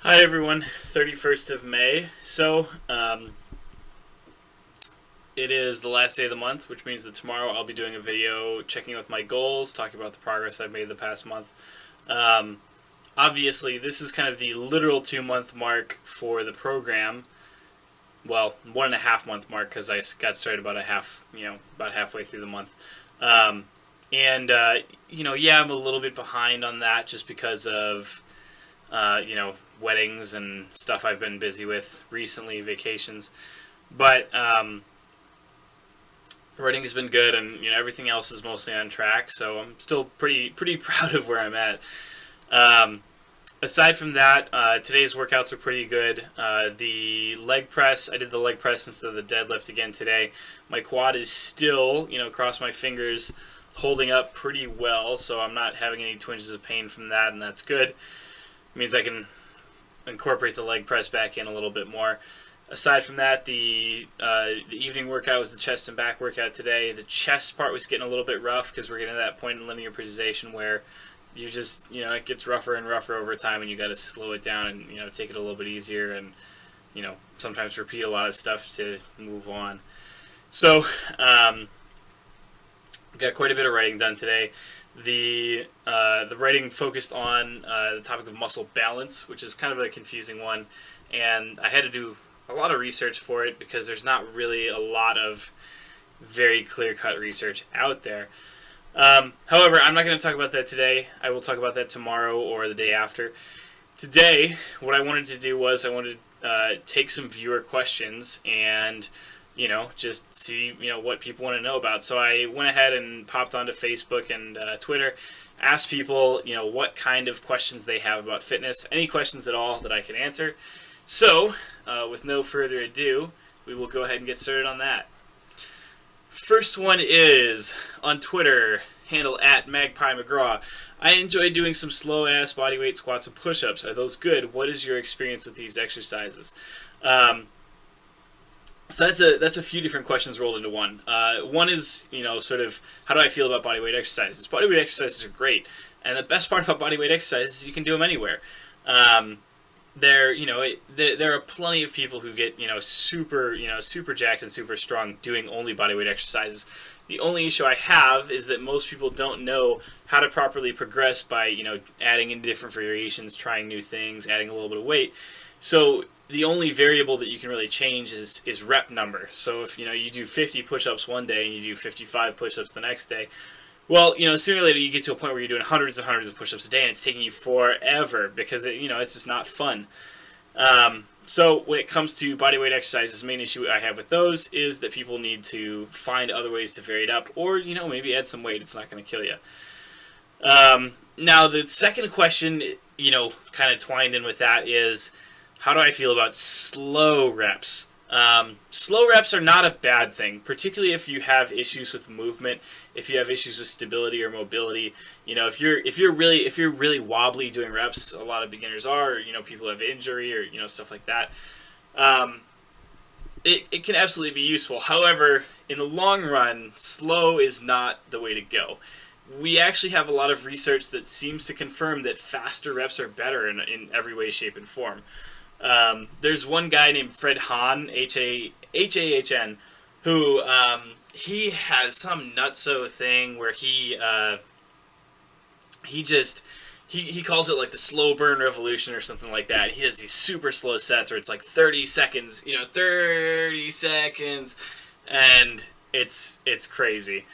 Hi everyone, 31st of May. It is the last day of the month, which means that tomorrow I'll be doing a video checking with my goals, talking about the progress I've made the past month. Um, Obviously, this is kind of the literal 2 month mark for the program. Well, 1.5 month mark because I got started about about halfway through the month. Um, yeah, I'm a little bit behind on that just because of weddings and stuff I've been busy with recently, vacations. But writing has been good, and everything else is mostly on track. So I'm still pretty proud of where I'm at. Um, Aside from that, today's workouts are pretty good. The leg press, I did the leg press instead of the deadlift again today. My quad is still, cross my fingers, holding up pretty well. So I'm not having any twinges of pain from that, and that's good. It means I can incorporate the leg press back in a little bit more. Aside from that, the evening workout was the chest and back workout today. The chest part was getting a little bit rough because we're getting to that point in linear periodization where you just, it gets rougher and rougher over time, and you got to slow it down and take it a little bit easier, and sometimes repeat a lot of stuff to move on. So got quite a bit of writing done today. The writing focused on the topic of muscle balance, which is kind of a confusing one, and I had to do a lot of research for it because there's not really a lot of very clear-cut research out there. However, I'm not going to talk about that today. I will talk about that tomorrow or the day after. Today, what I wanted to do was I wanted to take some viewer questions and just see what people want to know about. So I went ahead and popped onto Facebook and Twitter, asked people what kind of questions they have about fitness, any questions at all that I can answer. So with no further ado, we will go ahead and get started on that. First one is on Twitter, handle @MagpieMcGraw. I enjoy doing some slow-ass bodyweight squats and push-ups. Are those good? What is your experience with these exercises? So that's a few different questions rolled into one. One is, sort of, how do I feel about bodyweight exercises? Bodyweight exercises are great, and the best part about bodyweight exercises is you can do them anywhere. There are plenty of people who get super jacked and super strong doing only bodyweight exercises. The only issue I have is that most people don't know how to properly progress by adding in different variations, trying new things, adding a little bit of weight. So the only variable that you can really change is rep number. So if you do 50 push-ups one day and you do 55 push-ups the next day, well, sooner or later you get to a point where you're doing hundreds and hundreds of push-ups a day, and it's taking you forever because it's just not fun. So when it comes to bodyweight exercises, the main issue I have with those is that people need to find other ways to vary it up, or maybe add some weight. It's not going to kill you. Now the second question, kind of twined in with that is, how do I feel about slow reps? Slow reps are not a bad thing, particularly if you have issues with movement, if you have issues with stability or mobility. If you're really wobbly doing reps, a lot of beginners are, or people have injury or stuff like that. It can absolutely be useful. However, in the long run, slow is not the way to go. We actually have a lot of research that seems to confirm that faster reps are better in every way, shape, and form. There's one guy named Fred Hahn, H-A-H-N, who he has some nutso thing where he calls it like the slow burn revolution or something like that. He does these super slow sets where it's like 30 seconds, 30 seconds, and it's crazy.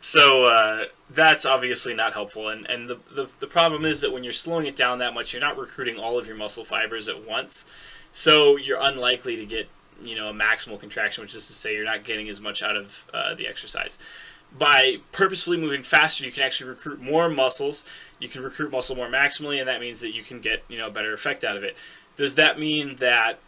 So that's obviously not helpful, and the problem is that when you're slowing it down that much, you're not recruiting all of your muscle fibers at once, so you're unlikely to get a maximal contraction, which is to say you're not getting as much out of the exercise. By purposefully moving faster, you can actually recruit more muscles. You can recruit muscle more maximally, and that means that you can get a better effect out of it. Does that mean that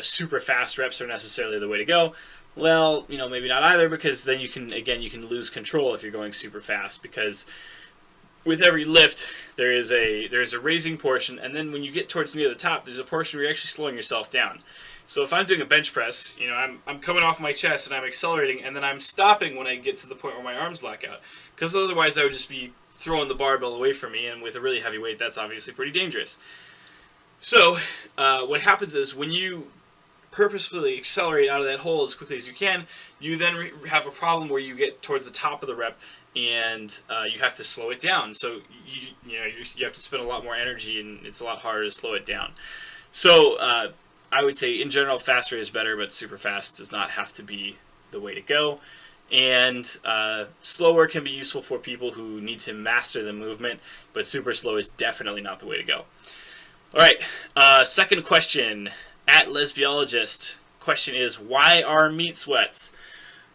super fast reps are necessarily the way to go? Well, maybe not either, because then you can lose control if you're going super fast, because with every lift there is a raising portion, and then when you get towards near the top, there's a portion where you're actually slowing yourself down. So if I'm doing a bench press, I'm coming off my chest and I'm accelerating, and then I'm stopping when I get to the point where my arms lock out, because otherwise I would just be throwing the barbell away from me, and with a really heavy weight, that's obviously pretty dangerous. So what happens is when you purposefully accelerate out of that hole as quickly as you can, you then have a problem where you get towards the top of the rep and you have to slow it down. So you have to spend a lot more energy, and it's a lot harder to slow it down. So I would say in general, faster is better, but super fast does not have to be the way to go. And slower can be useful for people who need to master the movement, but super slow is definitely not the way to go. All right, second question at Lesbiologist. Question is, why are meat sweats?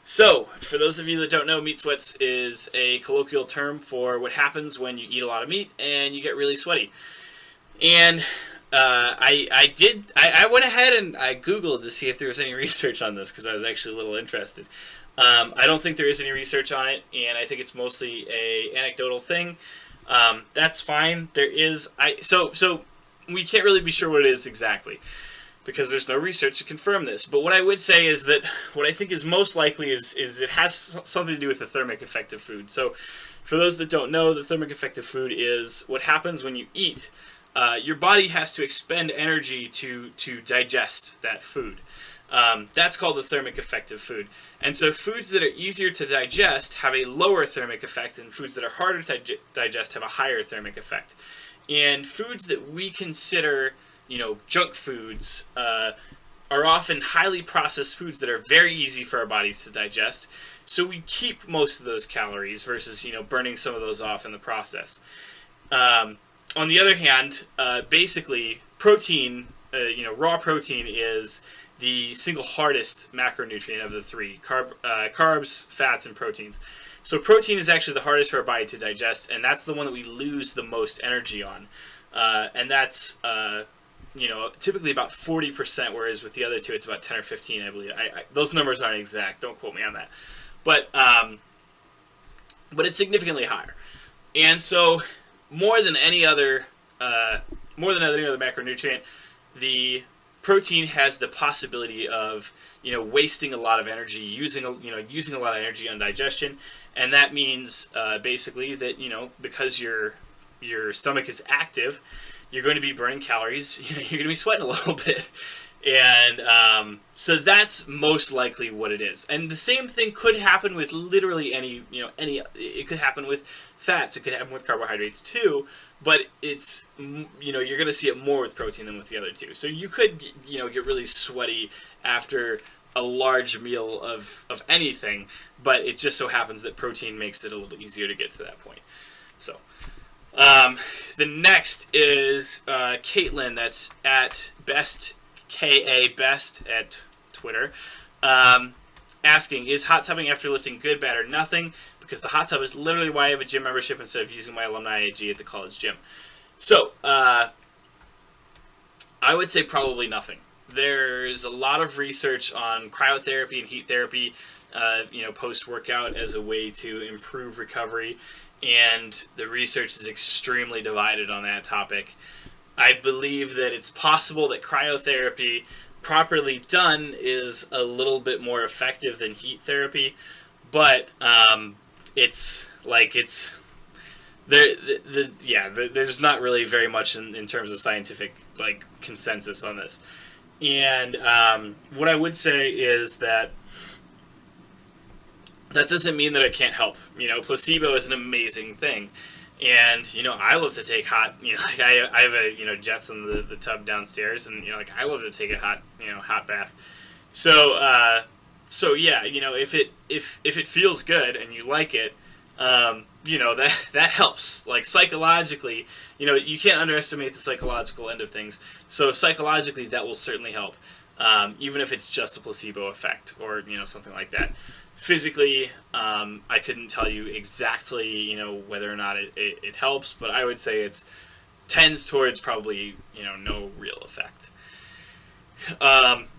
So, for those of you that don't know, meat sweats is a colloquial term for what happens when you eat a lot of meat and you get really sweaty. And I went ahead and I Googled to see if there was any research on this, because I was actually a little interested. I don't think there is any research on it, and I think it's mostly a anecdotal thing. That's fine. There is so we can't really be sure what it is exactly, because there's no research to confirm this. But what I would say is that what I think is most likely is it has something to do with the thermic effect of food. So for those that don't know, the thermic effect of food is what happens when you eat. Your body has to expend energy to digest that food. That's called the thermic effect of food. And so foods that are easier to digest have a lower thermic effect, and foods that are harder to digest have a higher thermic effect. And foods that we consider, junk foods, are often highly processed foods that are very easy for our bodies to digest. So we keep most of those calories versus, burning some of those off in the process. On the other hand, basically, protein, raw protein is the single hardest macronutrient of the three: carbs, fats, and proteins. So protein is actually the hardest for our body to digest, and that's the one that we lose the most energy on. And that's, typically about 40%, whereas with the other two, it's about 10 or 15, I believe. Those numbers aren't exact. Don't quote me on that. But it's significantly higher. And so more than any other macronutrient, the protein has the possibility of wasting a lot of energy, using a lot of energy on digestion, and that means basically that because your stomach is active, you're going to be burning calories. You're going to be sweating a little bit, and so that's most likely what it is. And the same thing could happen with literally any. It could happen with fats. It could happen with carbohydrates too. But it's, you're going to see it more with protein than with the other two. So you could, get really sweaty after a large meal of anything, but it just so happens that protein makes it a little easier to get to that point. So, the next is Caitlin, that's at best at Twitter, asking, is hot tubbing after lifting good, bad, or nothing? Because the hot tub is literally why I have a gym membership instead of using my alumni AG at the college gym. So, I would say probably nothing. There's a lot of research on cryotherapy and heat therapy, post-workout as a way to improve recovery, and the research is extremely divided on that topic. I believe that it's possible that cryotherapy, properly done, is a little bit more effective than heat therapy, but there's not really very much in terms of scientific consensus on this. And what I would say is that doesn't mean that it can't help. Placebo is an amazing thing, and I love to take hot. I have a jets in the tub downstairs, and I love to take a hot bath. So yeah, if it feels good and you like it, that helps. Psychologically, you can't underestimate the psychological end of things. So psychologically, that will certainly help, even if it's just a placebo effect or something like that. Physically, I couldn't tell you exactly whether or not it helps, but I would say it tends towards probably no real effect.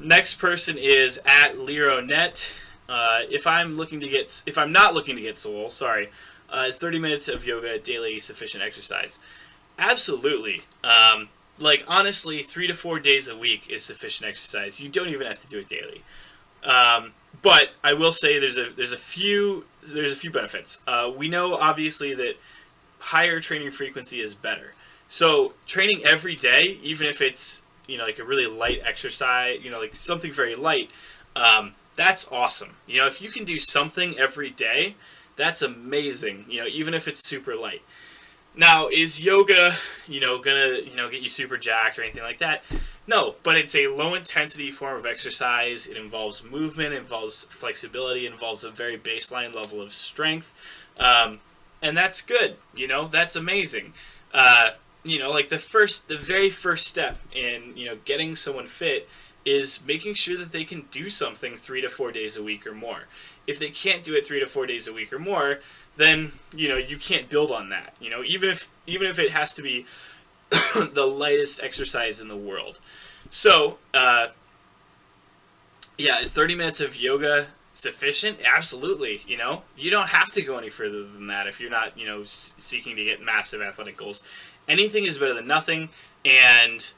Next person is at LeroNet. If I'm not looking to get swole, sorry, is 30 minutes of yoga daily sufficient exercise? Absolutely. Honestly, 3 to 4 days a week is sufficient exercise. You don't even have to do it daily. But I will say there's a few benefits. We know obviously that higher training frequency is better. So training every day, even if it's, you know, like a really light exercise, you know, like something very light, that's awesome. You know, if you can do something every day, that's amazing. You know, even if it's super light. Now, is yoga, you know, gonna, you know, get you super jacked or anything like that? No, but it's a low intensity form of exercise. It involves movement, it involves flexibility, it involves a very baseline level of strength, and that's good. You know, that's amazing. You know, like the very first step in, you know, getting someone fit is making sure that they can do something 3 to 4 days a week or more. If they can't do it 3 to 4 days a week or more, then, you know, you can't build on that. You know, even if it has to be the lightest exercise in the world. So, yeah, is 30 minutes of yoga sufficient? Absolutely. You know, you don't have to go any further than that if you're not, you know, seeking to get massive athletic goals. Anything is better than nothing, and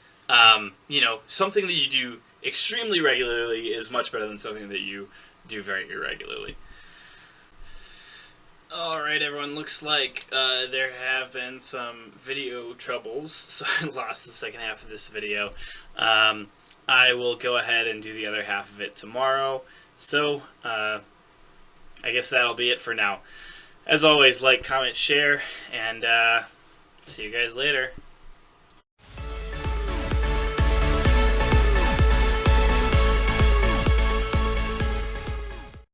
you know, something that you do extremely regularly is much better than something that you do very irregularly. Alright everyone, looks like there have been some video troubles, so I lost the second half of this video. I will go ahead and do the other half of it tomorrow, so I guess that'll be it for now. As always, like, comment, share, and see you guys later.